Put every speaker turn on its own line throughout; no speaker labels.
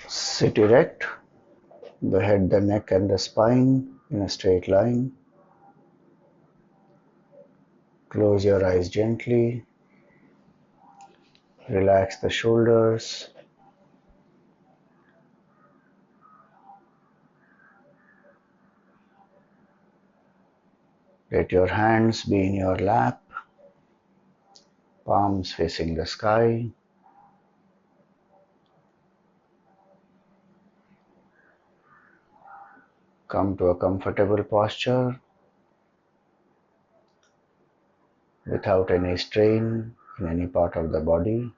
Sit erect, the head, the neck and the spine in a straight line. Close your eyes gently. Relax the shoulders. Let your hands be in your lap, palms facing the sky. Come to a comfortable posture without any strain in any part of the body.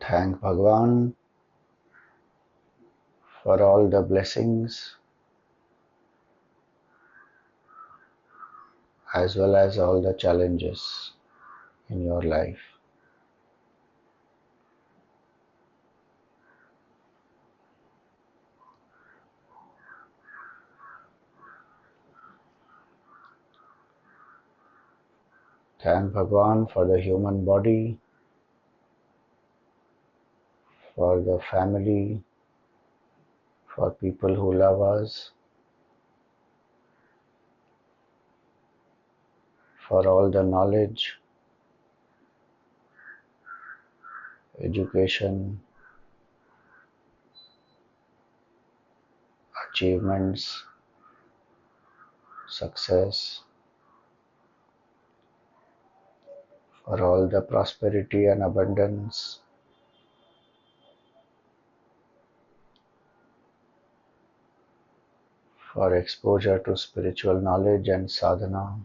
Thank Bhagwan for all the blessings as well as all the challenges in your life. Thank Bhagwan for the human body, for the family, for people who love us, for all the knowledge, education, achievements, success, for all the prosperity and abundance, for exposure to spiritual knowledge and sadhana.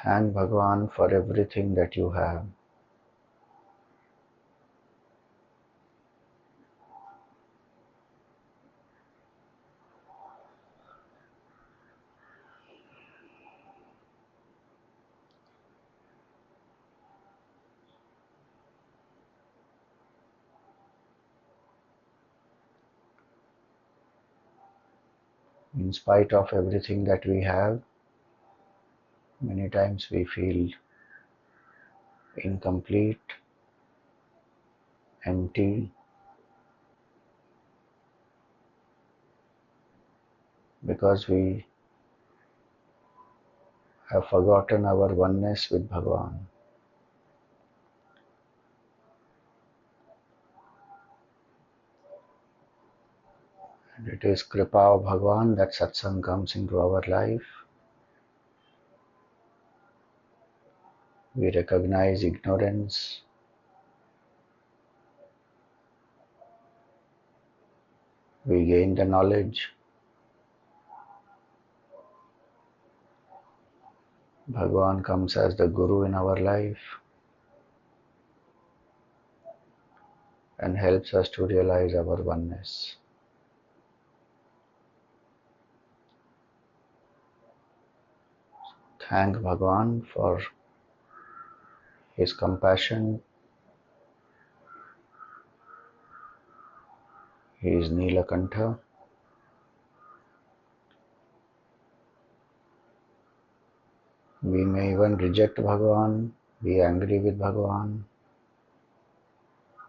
Thank Bhagwan for everything that you have. In spite of everything that we have, many times we feel incomplete, empty, because we have forgotten our oneness with Bhagwan. And it is Kripa of Bhagwan that satsang comes into our life. We recognize ignorance. We gain the knowledge. Bhagwan comes as the Guru in our life and helps us to realize our oneness. Thank Bhagwan for his compassion. He is Nilakantha. We may even reject Bhagwan, be angry with Bhagwan,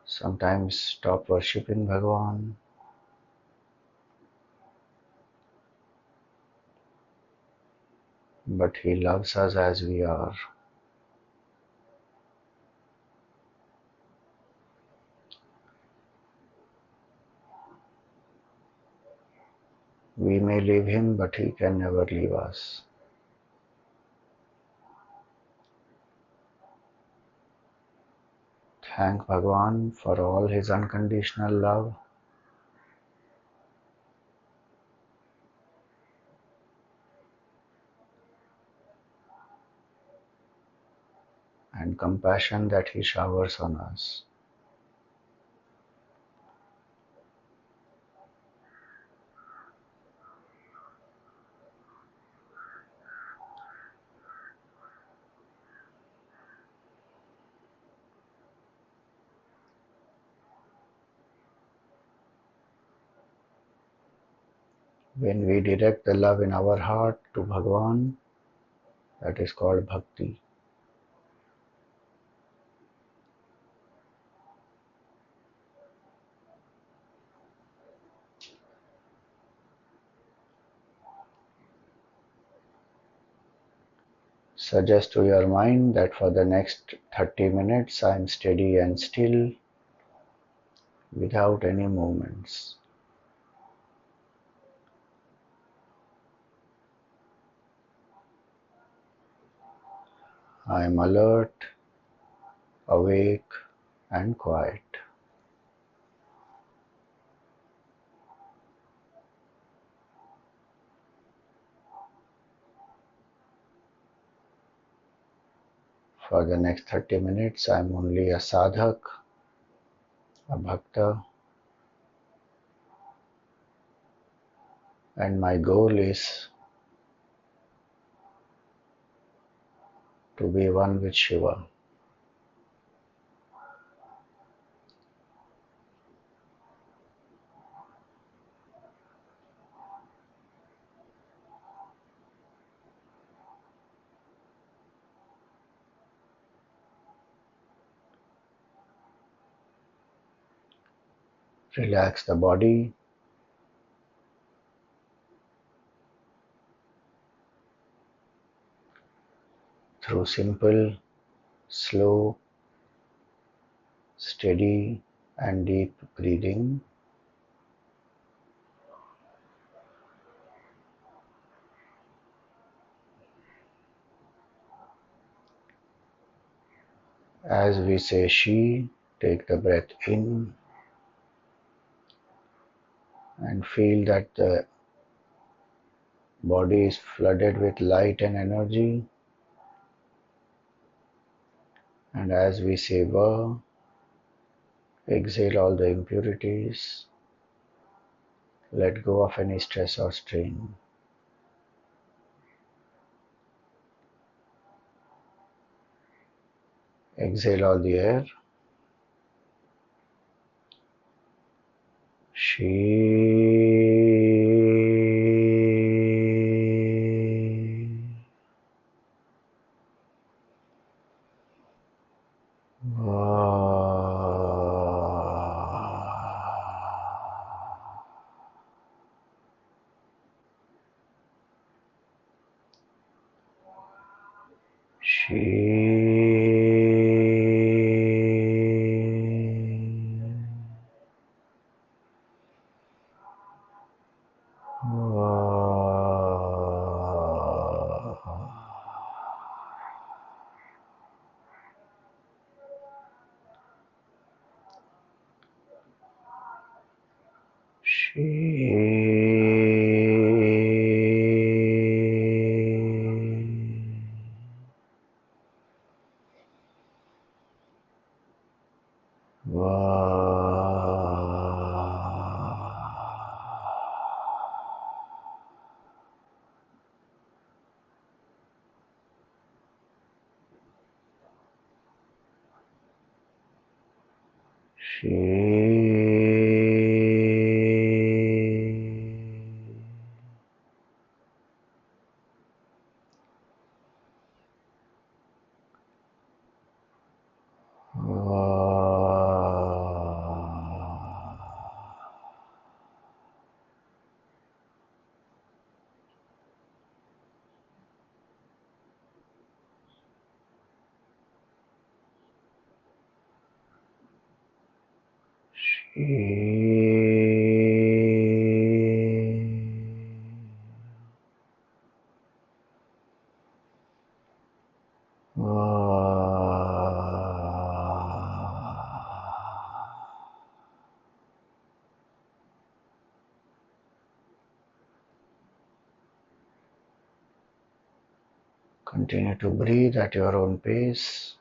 sometimes stop worshipping Bhagwan. But he loves us as we are. We may leave him, but he can never leave us. Thank Bhagwan for all his unconditional love. And compassion that he showers on us. When we direct the love in our heart to Bhagavan, that is called bhakti. Suggest to your mind that for the next 30 minutes I am steady and still without any movements. I am alert, awake and quiet. For the next 30 minutes I am only a sadhak, a bhakta, and my goal is to be one with Shiva. Relax the body, through simple, slow, steady and deep breathing. As we say Shi, take the breath in and feel that the body is flooded with light and energy. And as we say Va, exhale all the impurities, let go of any stress or strain. Exhale all the air. Shi. Continue to breathe at your own pace.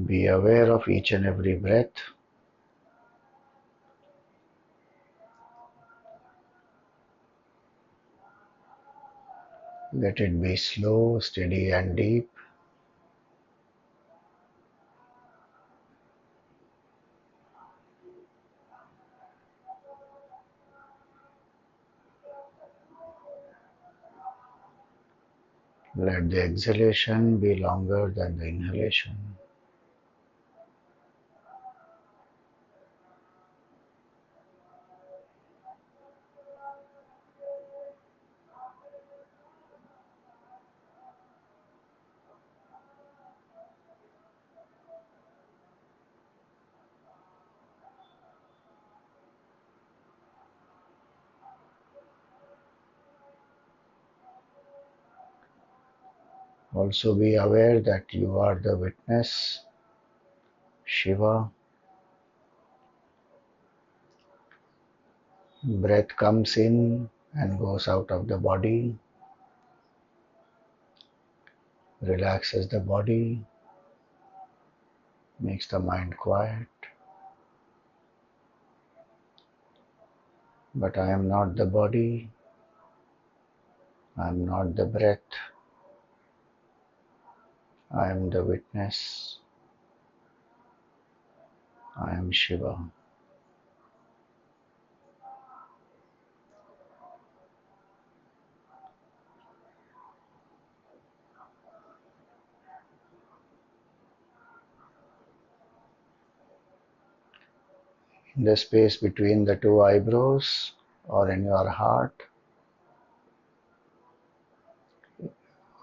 Be aware of each and every breath. Let it be slow, steady and deep. Let the exhalation be longer than the inhalation. Also be aware that you are the witness, Shiva. Breath comes in and goes out of the body, relaxes the body, makes the mind quiet. But I am not the body, I am not the breath, I am the witness, I am Shiva. In the space between the two eyebrows or in your heart,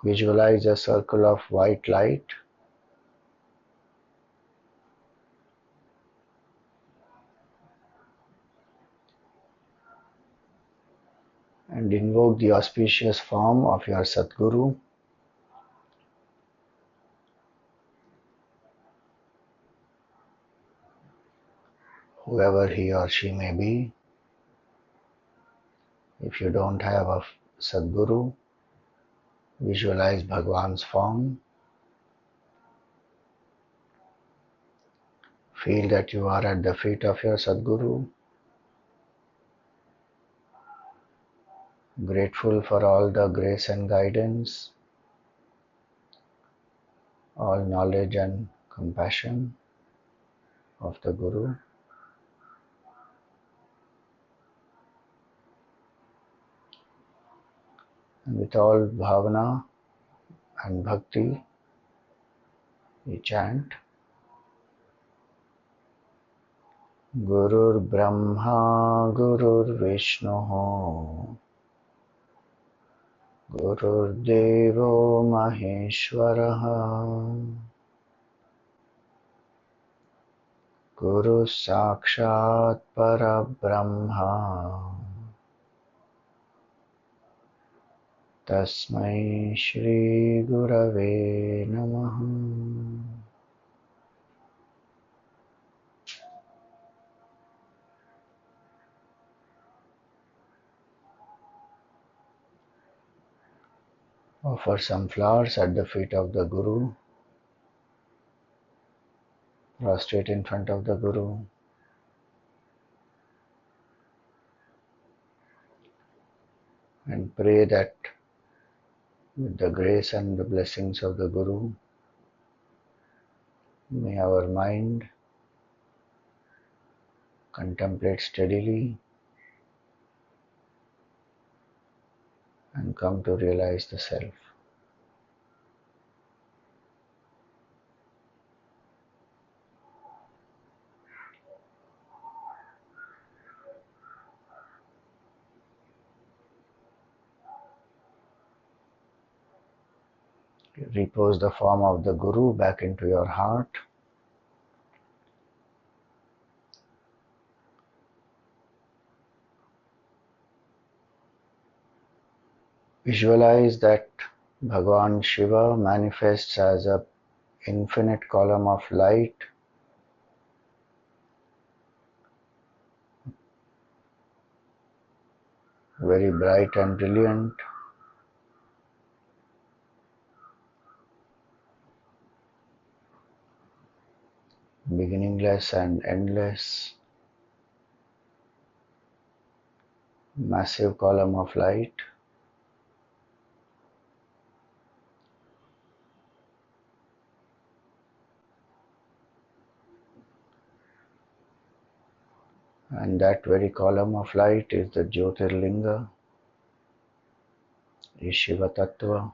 visualize a circle of white light and invoke the auspicious form of your Sadguru, whoever he or she may be. If you don't have a Sadguru, visualize Bhagwan's form. Feel that you are at the feet of your Sadguru, grateful for all the grace and guidance, all knowledge and compassion of the Guru. And with all bhavana and bhakti, we chant Gurur Brahma Gurur Vishnu Gurur Devo Maheshwaraha Guru Sakshat Parabrahma Tasmai Shri Gurave Namaha. Offer some flowers at the feet of the Guru. Prostrate in front of the Guru. And pray that with the grace and the blessings of the Guru, may our mind contemplate steadily and come to realize the Self. Repose the form of the Guru back into your heart. Visualize that Bhagavan Shiva manifests as an infinite column of light, very bright and brilliant, beginningless and endless, massive column of light. And that very column of light is the Jyotirlinga, is Shiva Tattva.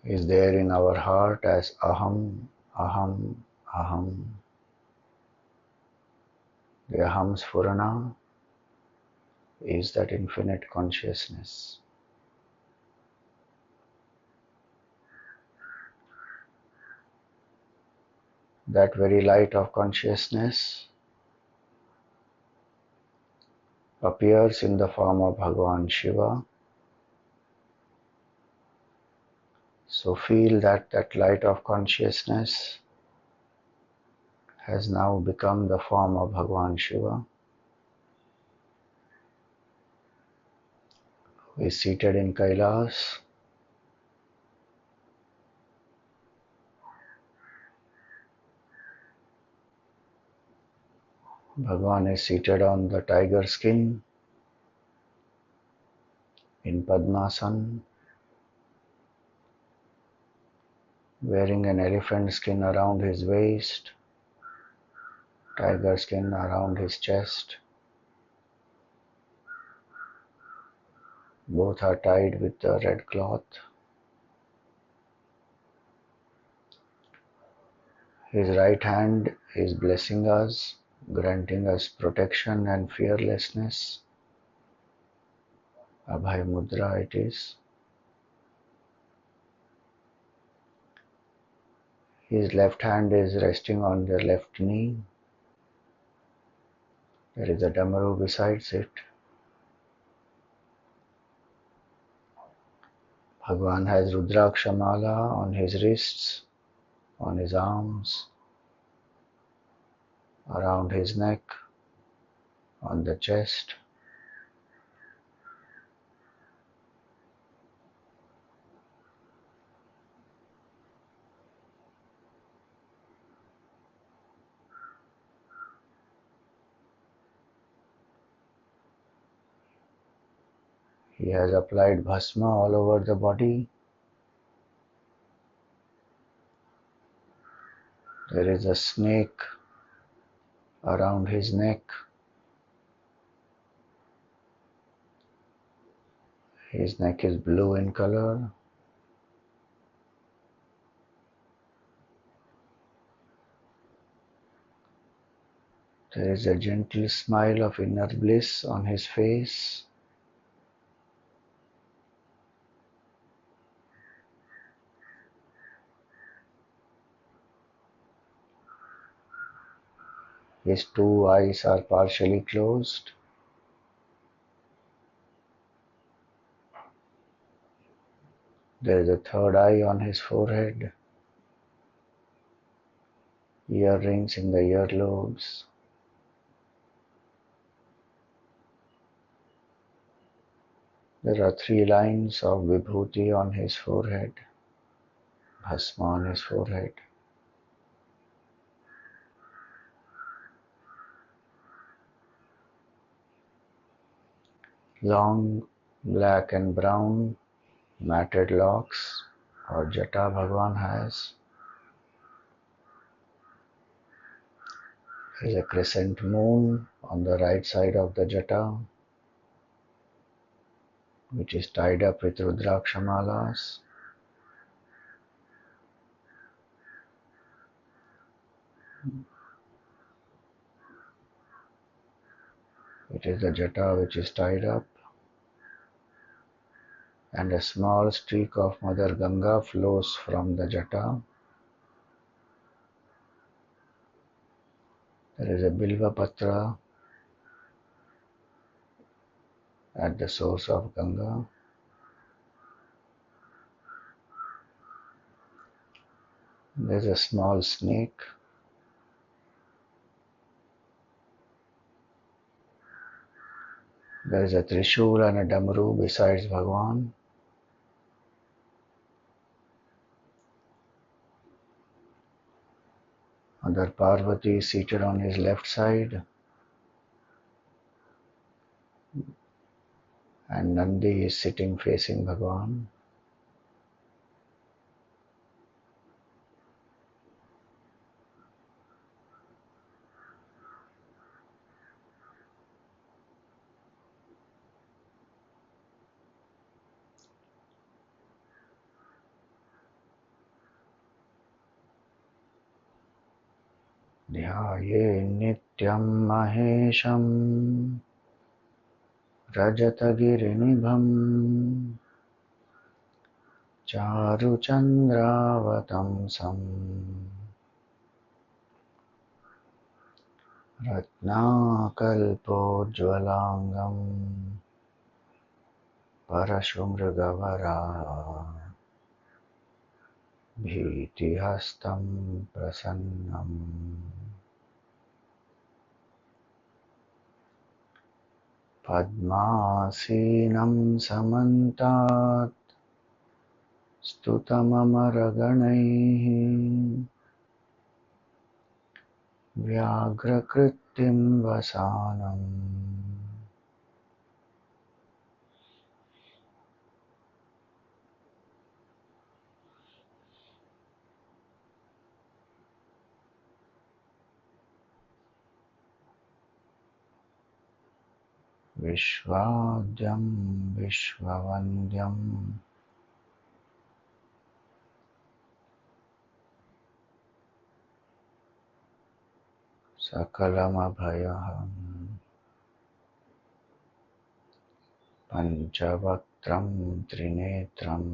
Is there in our heart as Aham, Aham, Aham. The Aham Sphurana is that infinite consciousness. That very light of consciousness appears in the form of Bhagavan Shiva. So feel that that light of consciousness has now become the form of Bhagavan Shiva, who is seated in Kailas. Bhagavan is seated on the tiger skin in Padmasana, wearing an elephant skin around his waist, tiger skin around his chest. Both are tied with a red cloth. His right hand is blessing us, granting us protection and fearlessness. Abhay Mudra it is. His left hand is resting on the left knee. There is a Damaru besides it. Bhagavan has Rudraksha Mala on his wrists, on his arms, around his neck, on the chest. He has applied bhasma all over the body. There is a snake around his neck. His neck is blue in color. There is a gentle smile of inner bliss on his face. His two eyes are partially closed. There is a third eye on his forehead. Earrings in the earlobes. There are 3 lines of vibhuti on his forehead, bhasma on his forehead. Long black and brown matted locks or jata Bhagavan has. There is a crescent moon on the right side of the jata, which is tied up with Rudraksha malas. It is the jata which is tied up, and a small streak of Mother Ganga flows from the jata. There is a Bilva Patra at the source of Ganga. There is a small snake. There is a Trishul and a Damaru besides Bhagavan. Mother Parvati is seated on his left side, and Nandi is sitting facing Bhagavan. ध्याये नित्यं महेशं रजतगिरिनिभं चारुचन्द्रावतंसं रत्नाकल्पोज्ज्वलाङ्गं परशुमृगवरा भीतिहस्तं प्रसन्नम् पद्मासीनं समन्तात् स्तुतममरगणैः व्याघ्रकृत्तिं वसानम् विश्वाद्यं विश्ववन्द्यं सकलमभयहं पञ्चवक्त्रं त्रिनेत्रं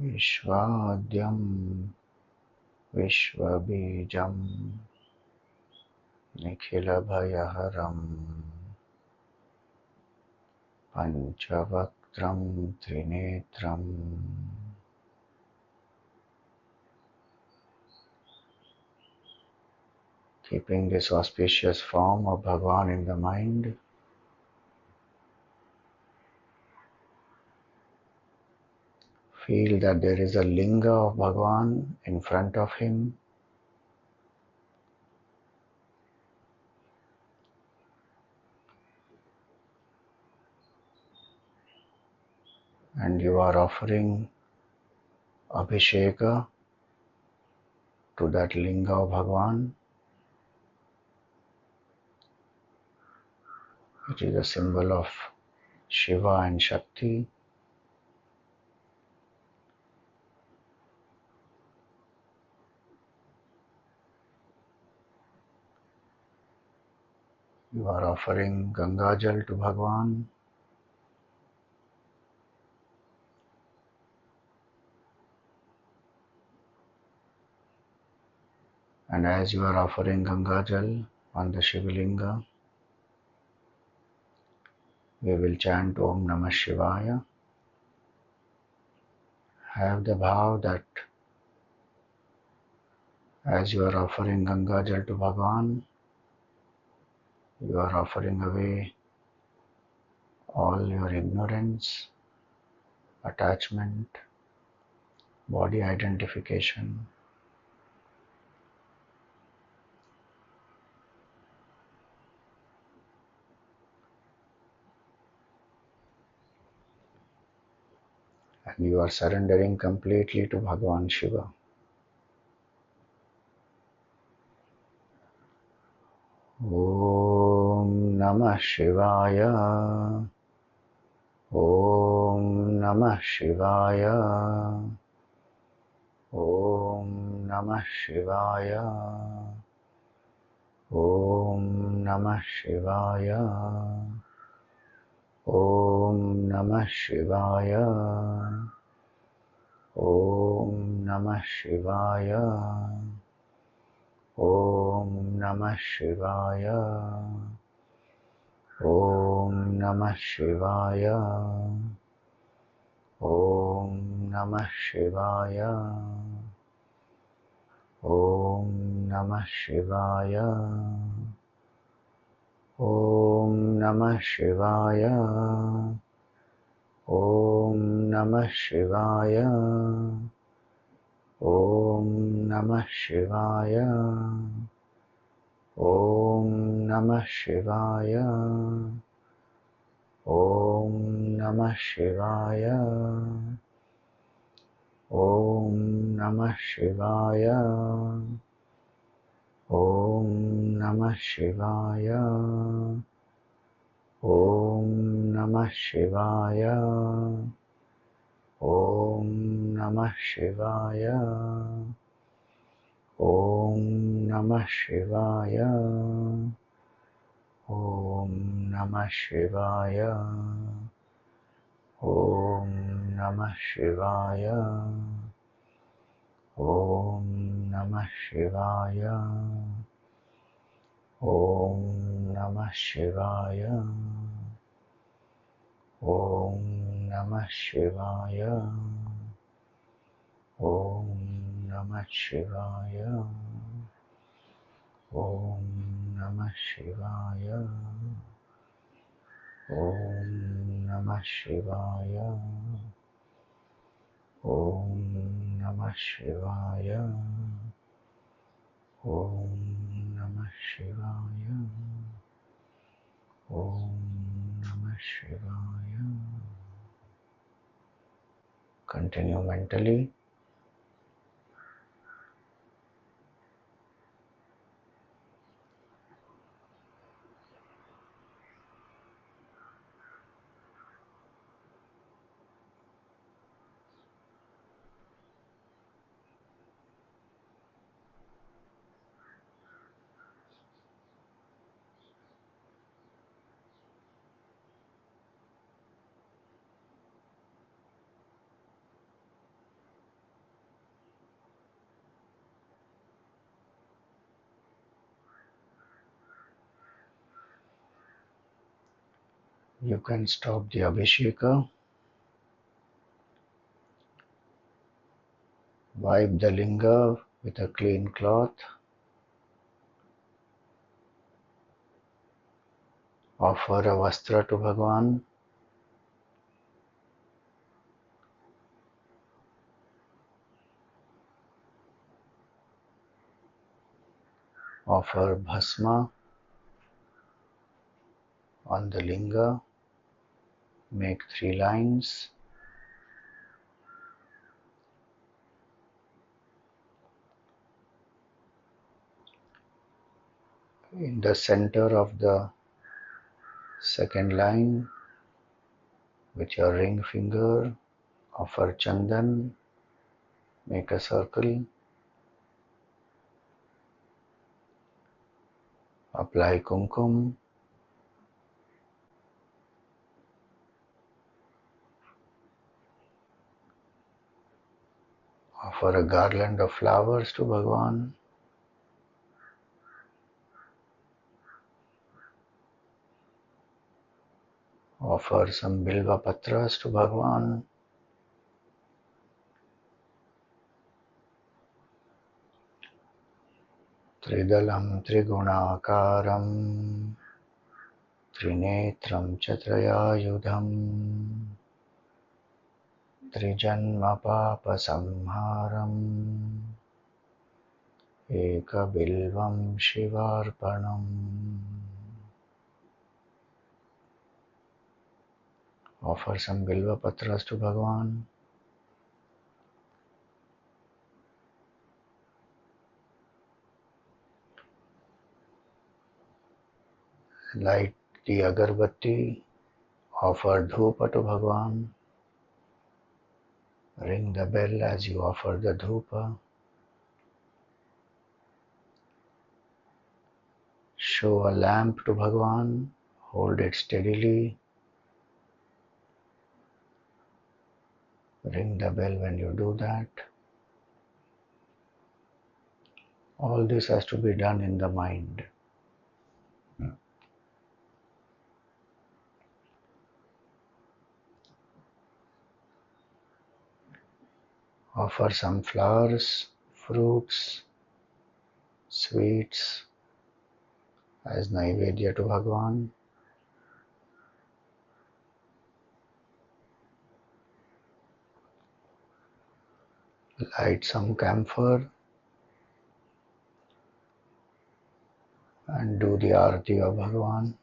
विश्वाद्यं विश्वबीजं निखिलभयहरं पञ्चवक्त्रं त्रिनेत्रम् Keeping this auspicious form of Bhagavan in the mind, feel that there is a linga of Bhagavan in front of him. And you are offering Abhisheka to that linga of Bhagavan. It is a symbol of Shiva and Shakti. You are offering Ganga Jal to Bhagavan. And as you are offering Ganga Jal on the Shivalinga, we will chant Om Namah Shivaya. Have the bhav that as you are offering Ganga Jal to Bhagavan, you are offering away all your ignorance, attachment, body identification. And you are surrendering completely to Bhagavan Shiva. Om Namah Shivaya. Om Namah Shivaya. Om Namah Shivaya. Om Namah Shivaya. Om Namah Shivaya. Om Namah Shivaya. Om Namah Shivaya. Om Namah Shivaya. Om Namah Shivaya. Om Namah Shivaya. Om Namah Shivaya. Om Namah Shivaya. Om Namah Shivaya. Om Namah Shivaya. Om Namah Shivaya. Om Namah Shivaya. Om Namah Shivaya. Om Namah Shivaya. Om Namah Shivaya. Om Namah Shivaya. Om Namah Shivaya. Om Namah Shivaya. Om Namah Shivaya. Om Namah Shivaya. Om Namah Shivaya. Om Namah Shivaya. Om Namah Shivaya. Om Namah Shivaya. Om Namah Shivaya. Om Namah Shivaya. Om Namah Shivaya. Continue mentally. You can stop the Abhisheka, wipe the linga with a clean cloth, offer a vastra to Bhagwan, offer bhasma on the linga, make 3 lines. In the center of the second line, with your ring finger, offer chandan, make a circle, apply kumkum, offer a garland of flowers to Bhagwan, offer some bilva patras to Bhagwan, Tridalam Trigunakaram Trinetram Chatrayayudham Trijanma Papa Samharam Eka Bilvam Shivarpanam. Offer some Bilva Patras to Bhagwan. Light the agarbatti, offer dhupa to Bhagwan. Ring the bell as you offer the dhupa. Show a lamp to Bhagwan, hold it steadily. Ring the bell when you do that. All this has to be done in the mind. Offer some flowers, fruits, sweets as Naivedya to Bhagwan. Light some camphor and do the Arati of Bhagwan.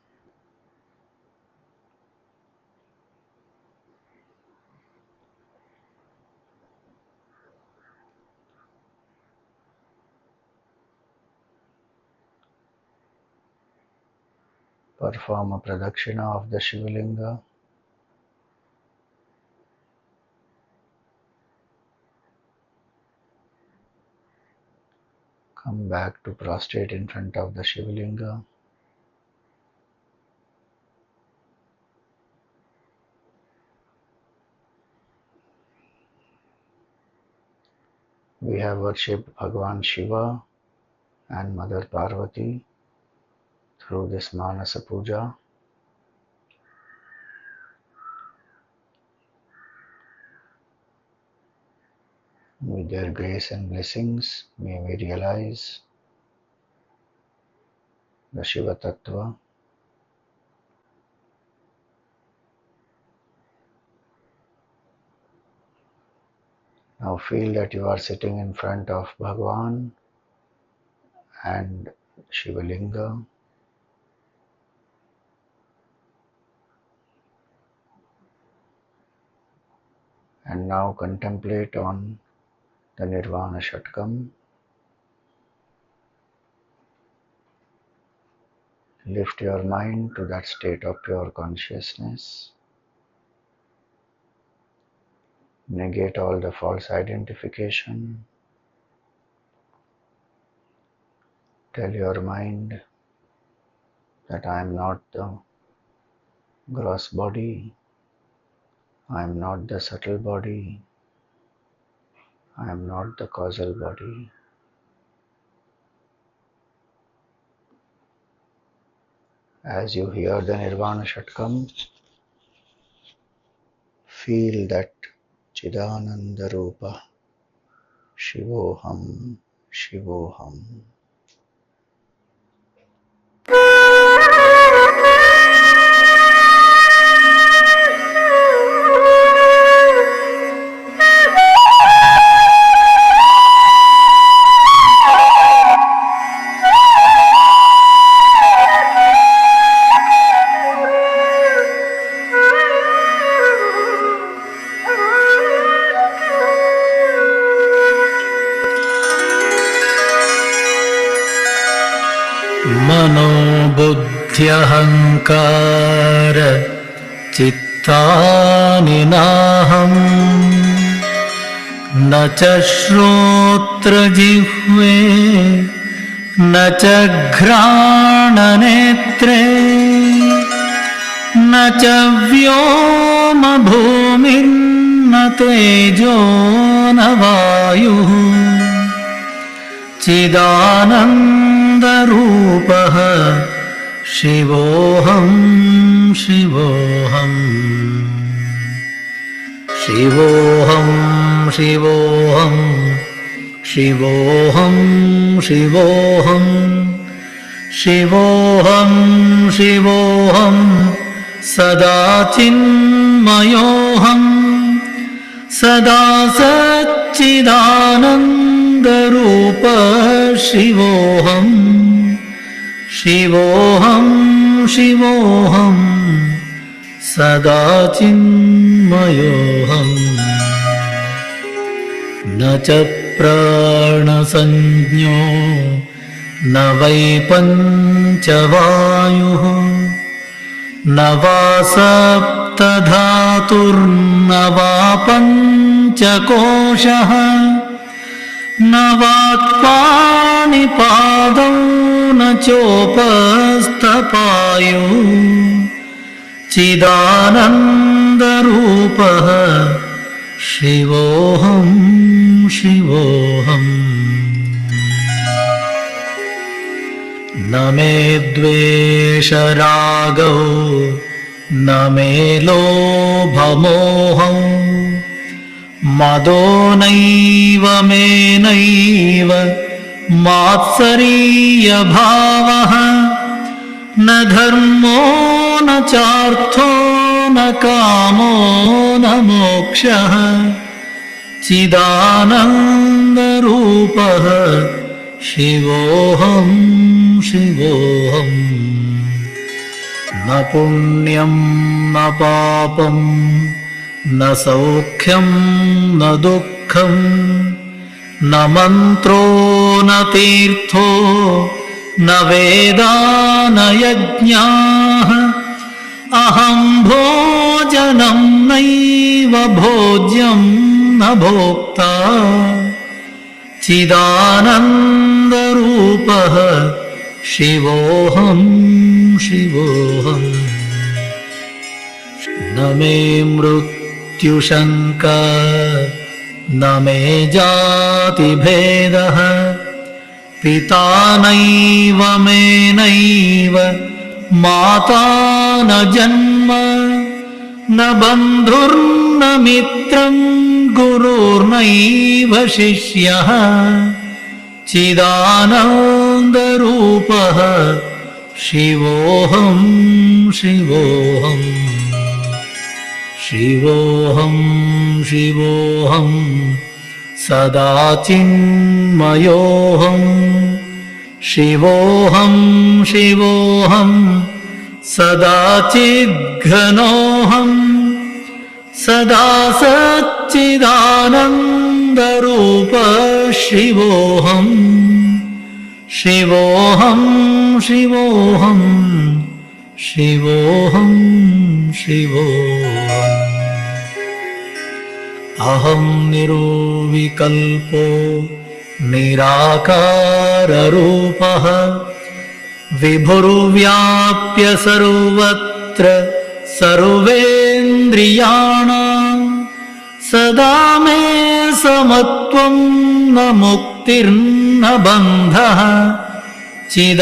Perform a pradakshina of the Shivalinga. Come back to prostrate in front of the Shivalinga. We have worshipped Bhagavan Shiva and Mother Parvati through this Manasa Puja. With their grace and blessings, may we realize the Shiva Tattva. Now feel that you are sitting in front of Bhagavan and Shivalinga. And now contemplate on the Nirvana Shatkam. Lift your mind to that state of pure consciousness. Negate all the false identification. Tell your mind that I am not the gross body, I am not the subtle body, I am not the causal body. As you hear the Nirvana Shatkam, feel that Chidananda Rupa, Shivoham, Shivoham.
मनोबुद्ध्यहङ्कार चित्तानि नाहम् न च श्रोत्रजिह्वे न च घ्राणनेत्रे न च व्योमभूमिर्न तेजो न वायुः चिदानन्दरूपः शिवोऽहं शिवोऽहम् शिवोऽहं शिवोऽहं शिवोऽहं शिवोऽहं शिवोऽहं शिवोऽहं सदा चिन्मयोऽहं सदा सच्चिदानन्दरूप शिवोऽहं शिवोऽहं शिवोऽहं सदा चिन्मयोऽहम् न च प्राणसंज्ञो न वै पञ्चवायुः न वा सप्तधातुर्न वा पञ्चकोशः न वाक्पाणिपादौ न चोपस्थपायुः चिदानन्दरूपः शिवोऽहं शिवोऽहम् न मे द्वेषरागौ न मे लोभमोहौ मदो नैव मेनैव मात्सर्यभावः न धर्मो न चार्थो न कामो न मोक्षः चिदानन्दरूपः शिवोऽहं शिवोऽहम् न पुण्यं न पापं न सौख्यं न दुःखं न मन्त्रो न तीर्थो न वेदा न यज्ञा अहं भोजनं नैव भोज्यं न भोक्ता चिदानन्दरूपः शिवोऽहं शिवोऽहम् न मे मृत्युशङ्का न मे जातिभेदः पिता नैव मे नैव माता न जन्म न बन्धुर्न मित्रं गुरुर्नैव शिष्यः चिदानन्दरूपः शिवोऽहं शिवोऽहम् शिवोऽहं शिवोऽहं सदा चिन्मयोऽहं शिवोऽहं शिवोऽहं सदा चिद्घनोऽहं सदा सच्चिदानन्दरूप शिवोऽहं शिवोऽहं शिवोऽहं शिवोऽहं शिवोऽहम् अहं निर्विकल्पो निराकाररूपः विभुर्व्याप्य सर्वत्र सर्वेन्द्रियाणां सदा मे समत्वं न मुक्तिर्न बन्धः चिदानन्दरूपः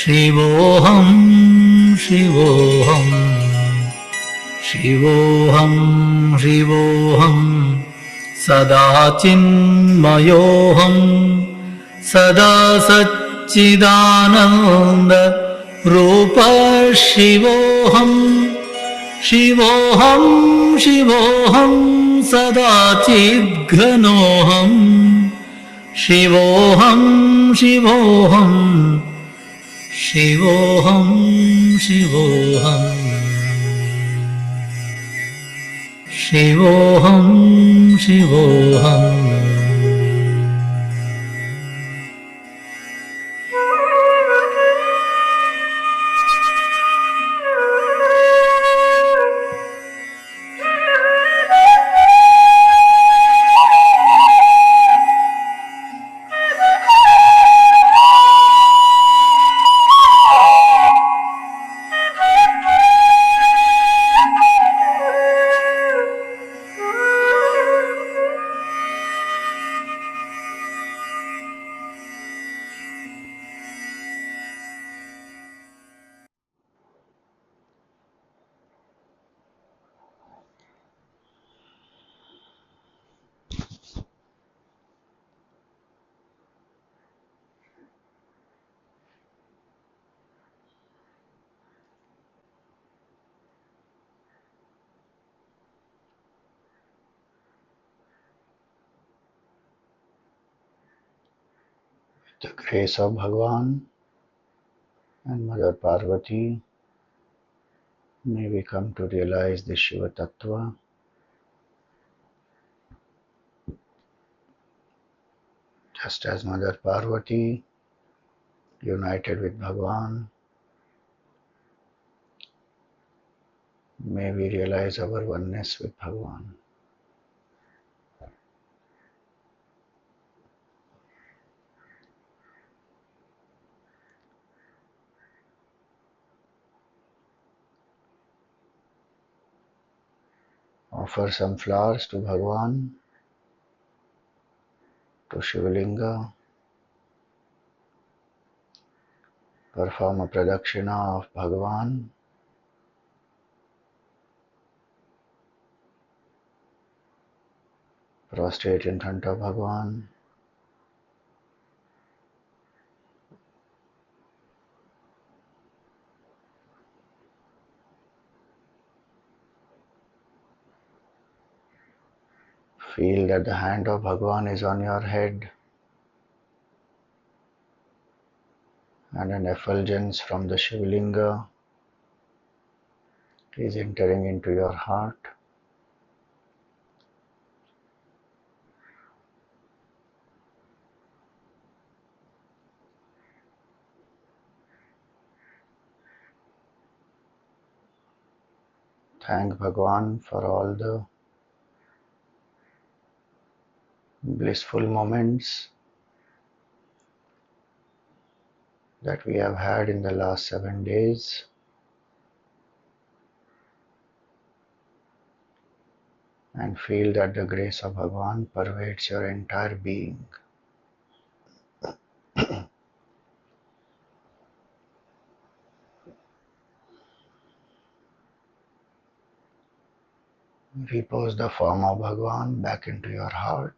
शिवोऽहं शिवोऽहम् शिवोऽहं शिवोऽहं सदा चिन्मयोऽहं सदा सच्चिदानन्दरूप शिवोऽहं शिवोऽहं शिवोऽहं सदा चिद्घनोऽहं शिवोऽहं शिवोऽहं शिवोऽहं शिवोऽहम् शिवोऽहं शिवोऽहम्
The grace of Bhagavan and Mother Parvati, may we come to realize the Shiva Tattva, just as Mother Parvati united with Bhagavan. May we realize our oneness with Bhagavan. Offer some flowers to Bhagavan, to Shivalinga. Perform a pradakshina of Bhagavan. Prostrate in front of Bhagavan. Feel that the hand of Bhagavan is on your head, and an effulgence from the Shivalinga is entering into your heart. Thank Bhagwan for all the blissful moments that we have had in the last 7 days. And feel that the grace of Bhagwan pervades your entire being. Repose the form of Bhagwan back into your heart.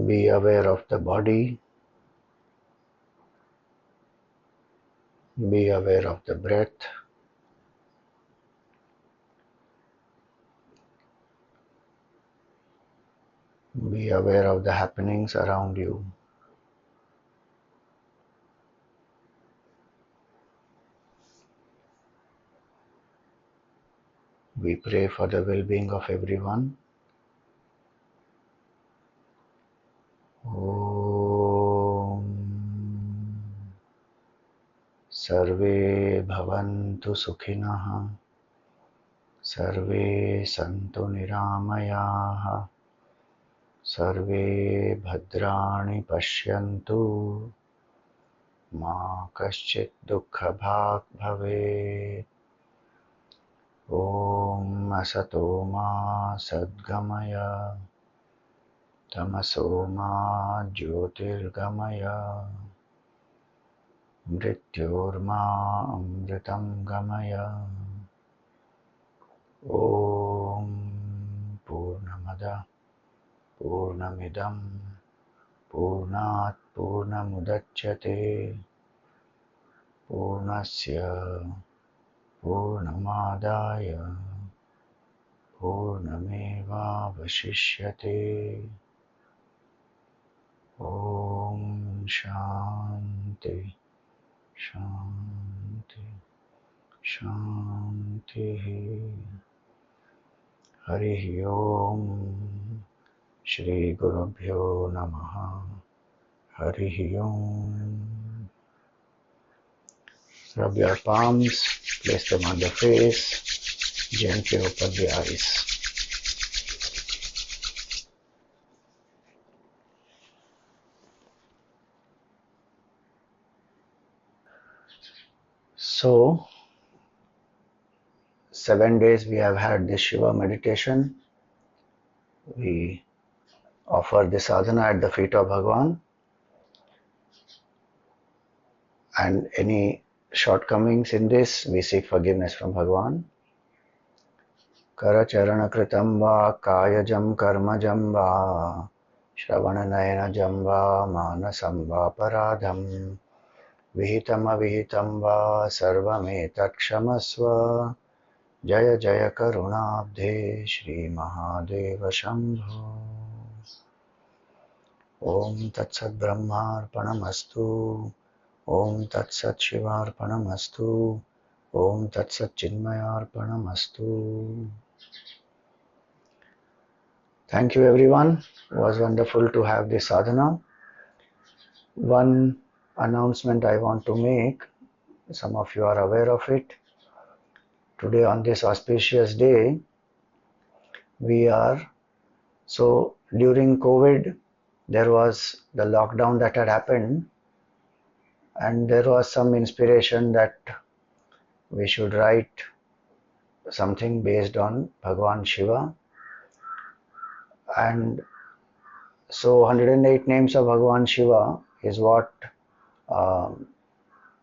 Be aware of the body. Be aware of the breath. Be aware of the happenings around you. We pray for the well-being of everyone. Om Sarve Bhavantu Sukhinah. Sarve Santu Niramayaha. Sarve Bhadrani Pashyantu. Ma Kaschit Dukkha Bhag Bhavet. Om Asato Ma Sadgamaya. Tamaso Ma Jyotirgamaya. Mrityorma Amritam Gamaya. Om Purnamada Purnamidam Purnat Purnamudachyate Purnasya Purnamadaya Purnameva Vashishyate. Om Shanti Shanti Shanti. Hari Om. Shri Gurubhyo Namaha. Hari Om. Rub your palms, place them on the face, gently open the eyes. So, 7 days we have had this Shiva meditation. We offer the sadhana at the feet of Bhagwan, and any shortcomings in this, we seek forgiveness from Bhagwan. Karacharana kritam va kayajam karmajam va shravananayana va manasam va paradham vihitam avihitam va sarvametat kshamasva. Jaya Jaya Karunabdhe Shri Mahadeva Shambho. Om Tat Sat Brahmarpanamastu. Om Tat Sat Shivarpanamastu. Om Tat Sat Chinmayarpanamastu. Thank you everyone. It was wonderful to have this sadhana. One announcement I want to make, some of you are aware of it. Today on this auspicious day, during COVID, there was the lockdown that had happened, and there was some inspiration that we should write something based on Bhagwan Shiva. And so 108 names of Bhagwan Shiva is what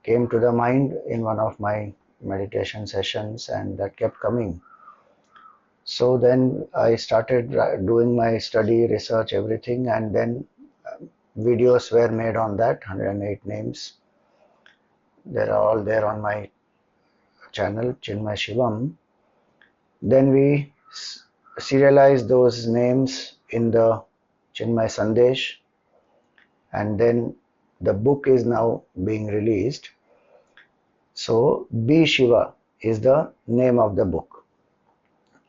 came to the mind in one of my meditation sessions, and that kept coming. So then I started doing my study, research, everything, and then videos were made on that, 108 names. They're all there on my channel, Chinmaya Shivam. Then we serialized those names in the Chinmaya Sandesh, and then the book is now being released. So Be Shiva is the name of the book.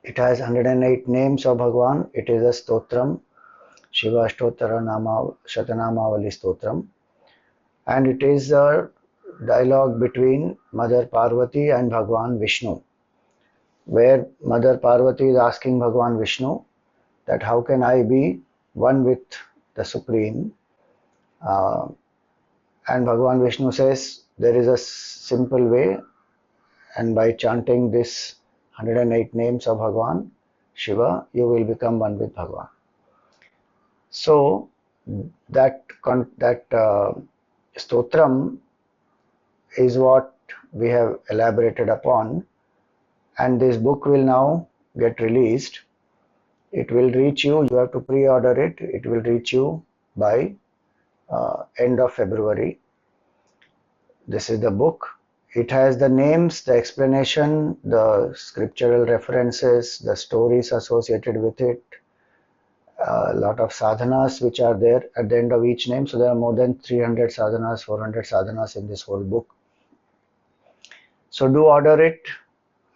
It has 108 names of Bhagwan. It is a stotram, Shiva Ashtotara Nama Shatanamavali Stotram, and it is a dialogue between Mother Parvati and Bhagwan Vishnu, where Mother Parvati is asking Bhagwan Vishnu that how can I be one with the Supreme? Uh, and Bhagwan Vishnu says there is a simple way, and by chanting this 108 names of Bhagwan Shiva, you will become one with Bhagwan. So that stotram is what we have elaborated upon, and this book will now get released. It will reach you. You have to pre-order it. It will reach you by end of February. This is the book. It has the names, the explanation, the scriptural references, the stories associated with it, a lot of sadhanas which are there at the end of each name. So there are more than 300 sadhanas, 400 sadhanas in this whole book. So do order it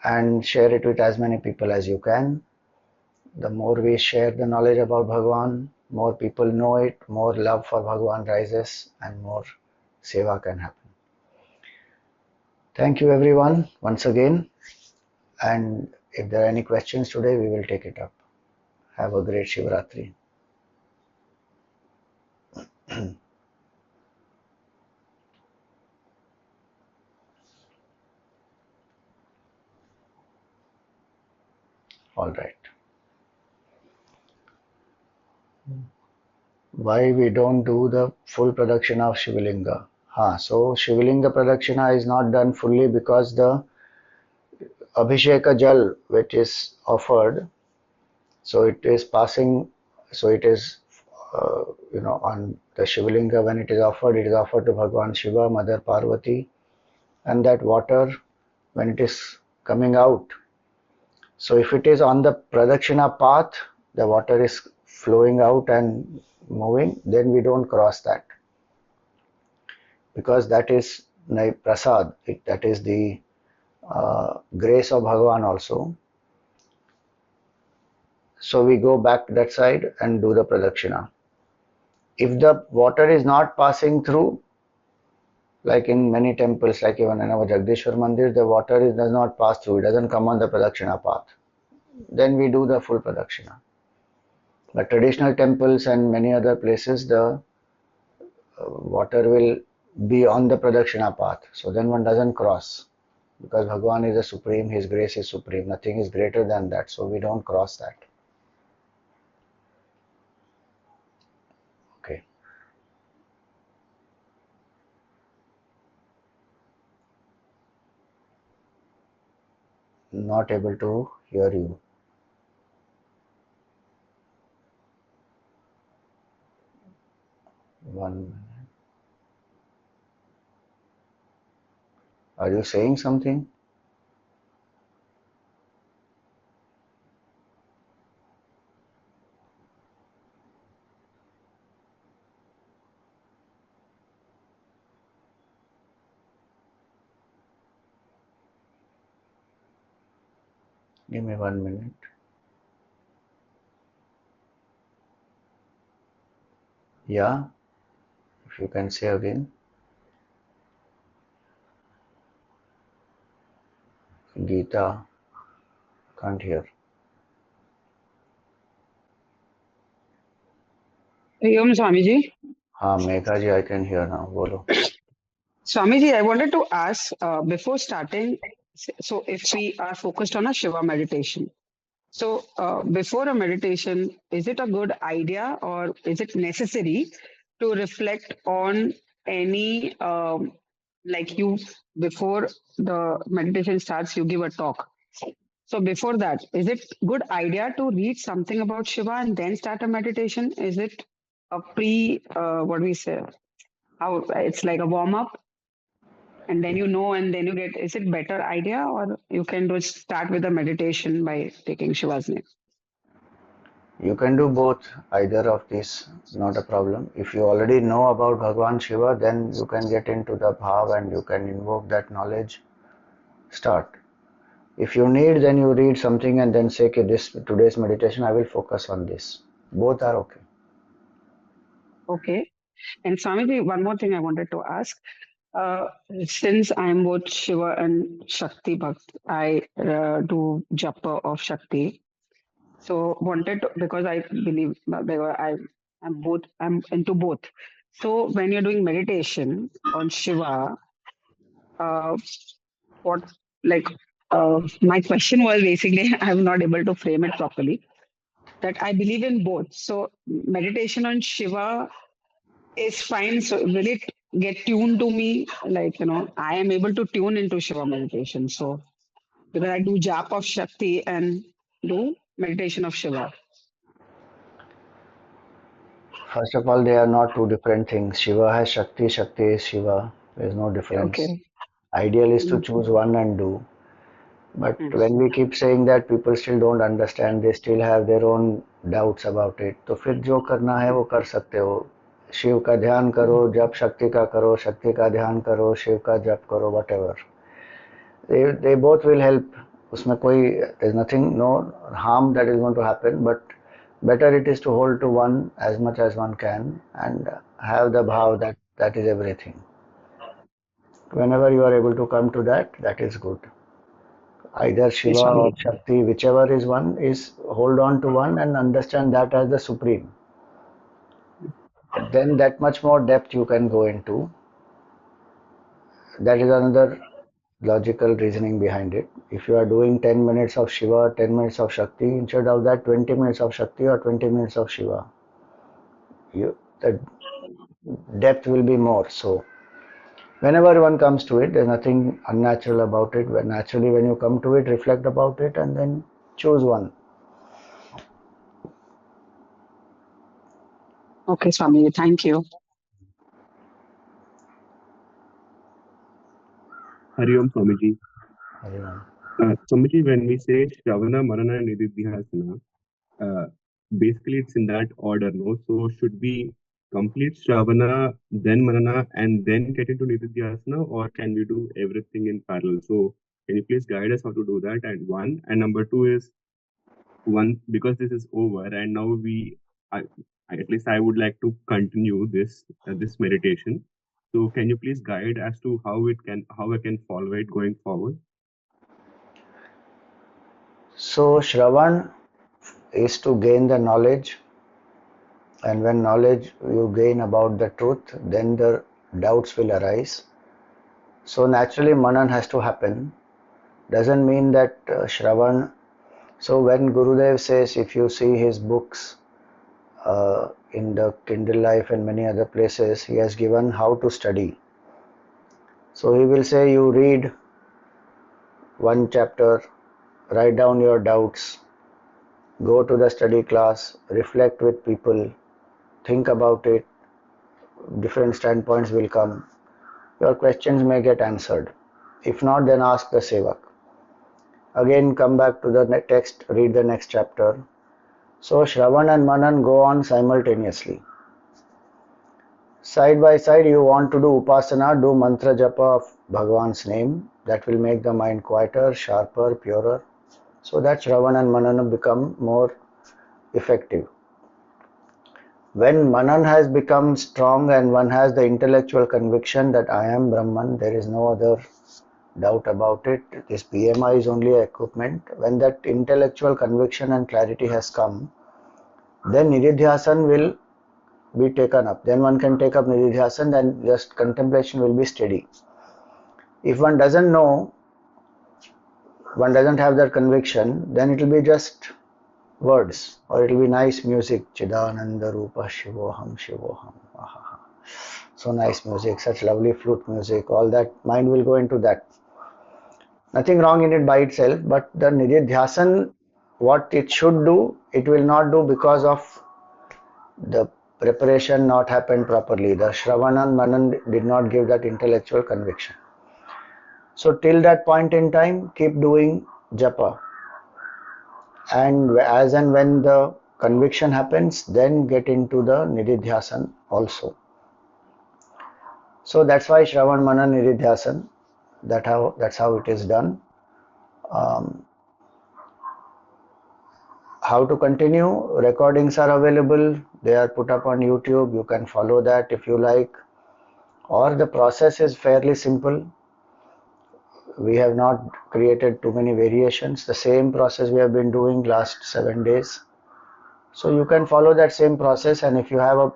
and share it with as many people as you can. The more we share the knowledge about Bhagwan, more people know it, more love for Bhagwan rises, and more seva can happen. Thank you everyone once again. And if there are any questions today, we will take it up. Have a great Shivratri. All right. Why we don't do the full production of Shivalinga? So Shivalinga Pradakshina is not done fully because the Abhisheka Jal which is offered, so it is passing, so it is on the Shivalinga when it is offered to Bhagwan Shiva, Mother Parvati, and that water when it is coming out. So if it is on the Pradakshina path, the water is flowing out and moving, then we don't cross that, because that is prasad, that is the grace of Bhagavan also. So we go back that side and do the Pradakshina. If the water is not passing through, like in many temples, like even in our Jagdishwar Mandir, the water does not pass through, it doesn't come on the Pradakshina path. Then we do the full Pradakshina. But traditional temples and many other places, the water will be on the Pradakshina path. So then one doesn't cross, because Bhagavan is the supreme, his grace is supreme, nothing is greater than that. So we don't cross that. Okay. Not able to hear you. One minute. Are you saying something? Give me 1 minute. Yeah, if you can say again. Geeta, can't hear.
Om Swamiji.
Megha ji, I can hear now. Bolo.
Swamiji, I wanted to ask before starting, so if we are focused on a Shiva meditation, so before a meditation, is it a good idea or is it necessary to reflect on any, like you, before the meditation starts, you give a talk. So before that, is it good idea to read something about Shiva and then start a meditation? Is it a what do we say? How it's like a warm up, and then and then you get, is it better idea, or you can just start with a meditation by taking Shiva's name?
You can do both, either of these, not a problem. If you already know about Bhagwan Shiva, then you can get into the bhav and you can invoke that knowledge. Start. If you need, then you read something and then say, okay, this today's meditation, I will focus on this. Both are okay.
Okay. And Swamiji, one more thing I wanted to ask. Uh, since I'm both Shiva and Shakti Bhakt, I do japa of Shakti. So wanted to, because I believe I'm into both. So when you're doing meditation on Shiva, uh, what like my question was basically I'm not able to frame it properly. That I believe in both. So meditation on Shiva is fine. So will it get tuned to me? Like, I am able to tune into Shiva meditation. So because I do jap of Shakti and do meditation of Shiva.
First of all, they are not two different things. Shiva has Shakti, Shakti is Shiva. There is no difference.
Okay.
Ideal is to
Mm,
choose one and do. But
mm,
when we keep saying that, people still don't understand, they still have their own doubts about it. तो फिर जो करना है वो कर सकते हो. शिव का ध्यान करो, जप शक्ति का करो, शक्ति का ध्यान करो, शिव का जप करो, whatever. They both will help. उसमें कोई there's nothing, no harm that is going to happen, but better it is to hold to one as much as one can and have the bhav that that is everything. Whenever you are able to come to that, that is good. Either
yes,
Shiva or
Swami.
Shakti, whichever is one, is hold on to one and understand that as the supreme. Then that much more depth you can go into. That is another logical reasoning behind it. If you are doing 10 minutes of Shiva, 10 minutes of Shakti, instead of that 20 minutes of Shakti or 20 minutes of Shiva, the depth will be more. So whenever one comes to it, there's nothing unnatural about it. Naturally, when you come to it, reflect about it and then choose one.
Okay, Swami. Thank you.
Hari Om Swamiji.
Everyone.
Swamiji, when we say Shravana, Marana, and Nididhyasana, uh, basically it's in that order, no? So should we complete Shravana, then Marana, and then get into Nididhyasana, or can we do everything in parallel? So can you please guide us how to do that? And one, and number two is one, because this is over, and now I, at least I would like to continue this meditation. So can you please guide as to how I can follow it going forward?
So Shravan is to gain the knowledge, and when knowledge you gain about the truth, then the doubts will arise. So naturally Manan has to happen. Doesn't mean that Shravan. So when Gurudev says, if you see his books in the Kindle Life and many other places, he has given how to study. So he will say, you read one chapter, write down your doubts, go to the study class, reflect with people, think about it, different standpoints will come. Your questions may get answered. If not, then ask the Sevak. Again, come back to the text, read the next chapter. So, Shravan and Manan go on simultaneously. Side by side, you want to do Upasana, do Mantra Japa of Bhagavan's name. That will make the mind quieter, sharper, purer. So that Shravan and Manan become more effective. When Manan has become strong and one has the intellectual conviction that I am Brahman, there is no other doubt about it, this BMI is only an equipment. When that intellectual conviction and clarity has come, then Nididhyasan will be taken up. Then one can take up Nididhyasan and just contemplation will be steady. If one doesn't know, one doesn't have that conviction, then it will be just words or it will be nice music. Chidananda Rupa Shivoham Shivoham. So nice music, such lovely flute music, all that mind will go into that. Nothing wrong in it by itself, but the Nididhyasan, what it should do, it will not do because of the preparation not happened properly. The Shravan and Manan did not give that intellectual conviction. So till that point in time, keep doing japa. And as and when the conviction happens, then get into the Nididhyasan also. So that's why Shravan Manan Nididhyasan, that's how it is done. Um, how to continue? Recordings are available. They are put up on YouTube. You can follow that if you like. Or the process is fairly simple. We have not created too many variations. The same process we have been doing last 7 days. So you can follow that same process, and if you have a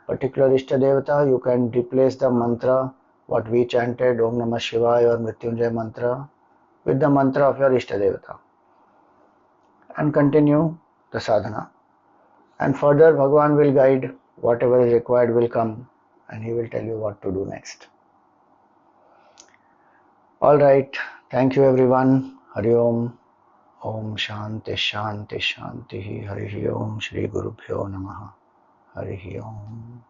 particular Ishta Devata, you can replace the mantra what we chanted, Om Namah Shivaya or Mrityunjay mantra, with the mantra of your Ishta Devata and continue the sadhana. And further, Bhagavan will guide. Whatever is required will come and he will tell you what to do next. Alright, thank you everyone. Hari Om. Om Shanti Shanti Shanti. Hari Om. Shri Guru Bhyo Namaha. Hari Om.